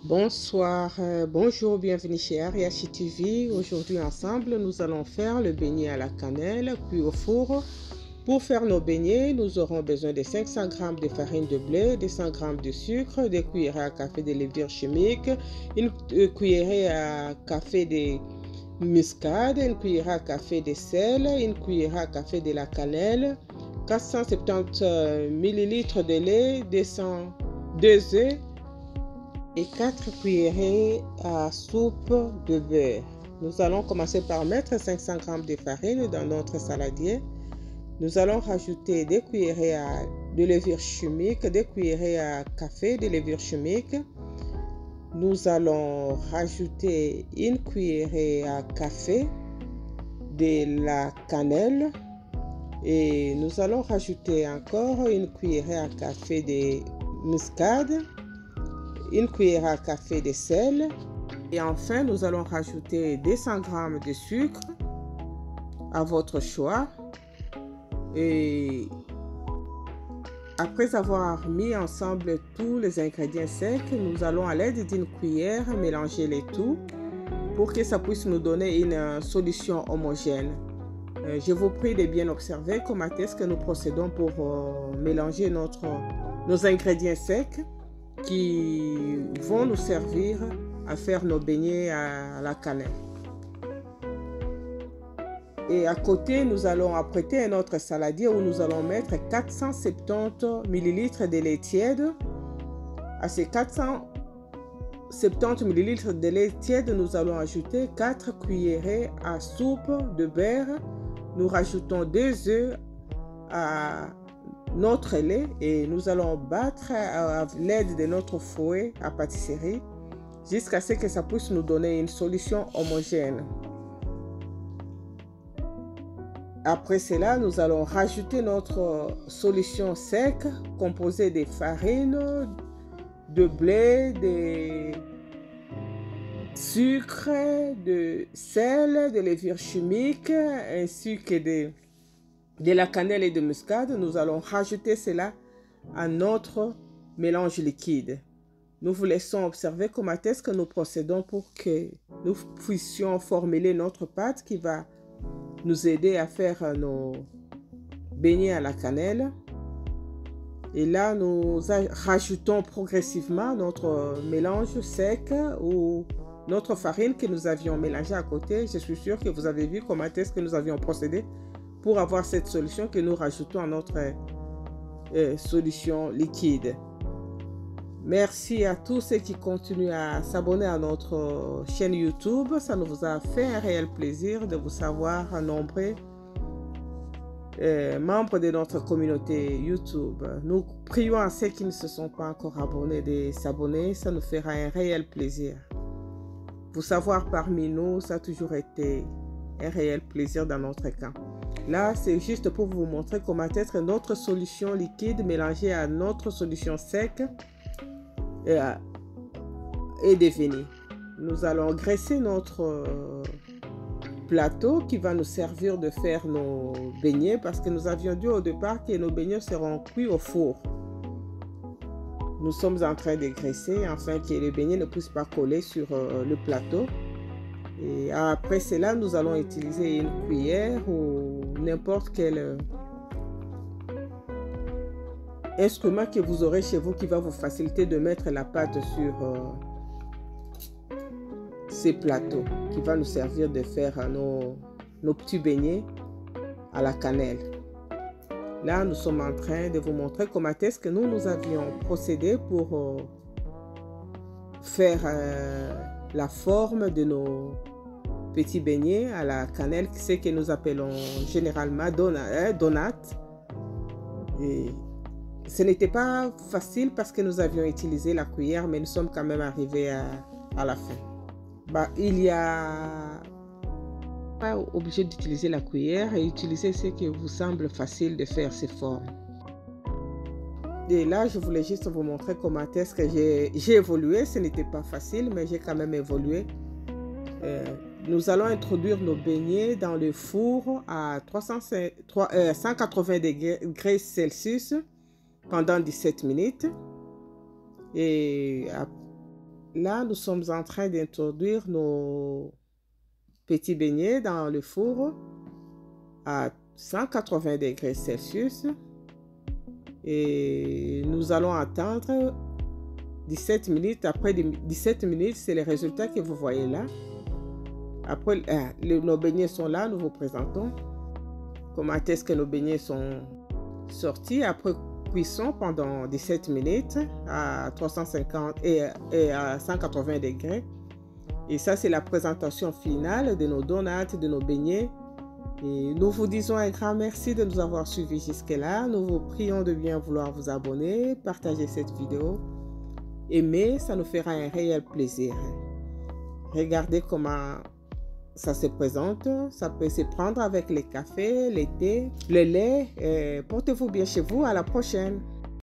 Bonsoir, bonjour, bienvenue chez Ariachi TV. Aujourd'hui ensemble, nous allons faire le beignet à la cannelle cuit au four. Pour faire nos beignets, nous aurons besoin de 500 g de farine de blé, 200 g de sucre, 2 cuillerées à café de levure chimique, une cuillerée à café de muscade, une cuillerée à café de sel, une cuillerée à café de la cannelle, 470 ml de lait, 2 œufs et 4 cuillerées à soupe de beurre. Nous allons commencer par mettre 500 g de farine dans notre saladier. Nous allons rajouter 2 cuillerées de levure chimique, 2 cuillerées à café de levure chimique. Nous allons rajouter une cuillerée à café de la cannelle et nous allons rajouter encore une cuillerée à café de muscade, une cuillère à café de sel et enfin nous allons rajouter 200 g de sucre à votre choix. Et après avoir mis ensemble tous les ingrédients secs, nous allons à l'aide d'une cuillère mélanger les tout pour que ça puisse nous donner une solution homogène. Je vous prie de bien observer comment est-ce que nous procédons pour mélanger nos ingrédients secs qui vont nous servir à faire nos beignets à la cannelle. Et à côté, nous allons apprêter un autre saladier où nous allons mettre 470 ml de lait tiède. À ces 470 ml de lait tiède, nous allons ajouter 4 cuillerées à soupe de beurre. Nous rajoutons 2 œufs à notre lait et nous allons battre à l'aide de notre fouet à pâtisserie jusqu'à ce que ça puisse nous donner une solution homogène. Après cela, nous allons rajouter notre solution sec composée de farine, de blé, de sucre, de sel, de levure chimique ainsi que de la cannelle et de muscade. Nous allons rajouter cela à notre mélange liquide. Nous vous laissons observer comment est-ce que nous procédons pour que nous puissions formuler notre pâte qui va nous aider à faire nos beignets à la cannelle. Et là, nous rajoutons progressivement notre mélange sec ou notre farine que nous avions mélangée à côté. Je suis sûre que vous avez vu comment est-ce que nous avions procédé pour avoir cette solution que nous rajoutons à notre solution liquide. Merci à tous ceux qui continuent à s'abonner à notre chaîne YouTube. Ça nous a fait un réel plaisir de vous savoir nombreux membres de notre communauté YouTube. Nous prions à ceux qui ne se sont pas encore abonnés de s'abonner. Ça nous fera un réel plaisir. Vous savoir parmi nous, ça a toujours été un réel plaisir dans notre camp. Là, c'est juste pour vous montrer comment être notre solution liquide mélangée à notre solution sec et devenir. Nous allons graisser notre plateau qui va nous servir de faire nos beignets parce que nous avions dit au départ que nos beignets seront cuits au four. Nous sommes en train de graisser afin que les beignets ne puissent pas coller sur le plateau. Et après cela, nous allons utiliser une cuillère ou n'importe quel instrument que vous aurez chez vous qui va vous faciliter de mettre la pâte sur ces plateaux qui va nous servir de faire nos petits beignets à la cannelle. Là, nous sommes en train de vous montrer comment est-ce que nous avions procédé pour faire la forme de nos petits beignets à la cannelle, ce que nous appelons généralement donut. Et ce n'était pas facile parce que nous avions utilisé la cuillère, mais nous sommes quand même arrivés à la fin. Il y a pas obligé d'utiliser la cuillère et utiliser ce qui vous semble facile de faire ces formes. Et là, je voulais juste vous montrer comment est-ce que j'ai évolué. Ce n'était pas facile, mais j'ai quand même évolué. Nous allons introduire nos beignets dans le four à 180 degrés Celsius pendant 17 minutes. Et là, nous sommes en train d'introduire nos petits beignets dans le four à 180 degrés Celsius. Et nous allons attendre 17 minutes. Après 17 minutes, c'est les résultats que vous voyez là. Après, nos beignets sont là, nous vous présentons comment est-ce que nos beignets sont sortis après cuisson pendant 17 minutes à 350 et à 180 degrés. Et ça, c'est la présentation finale de nos donuts, de nos beignets. Et nous vous disons un grand merci de nous avoir suivis jusque-là. Nous vous prions de bien vouloir vous abonner, partager cette vidéo. Aimer, ça nous fera un réel plaisir. Regardez comment ça se présente. Ça peut se prendre avec les cafés, les thés, le lait. Portez-vous bien chez vous. À la prochaine.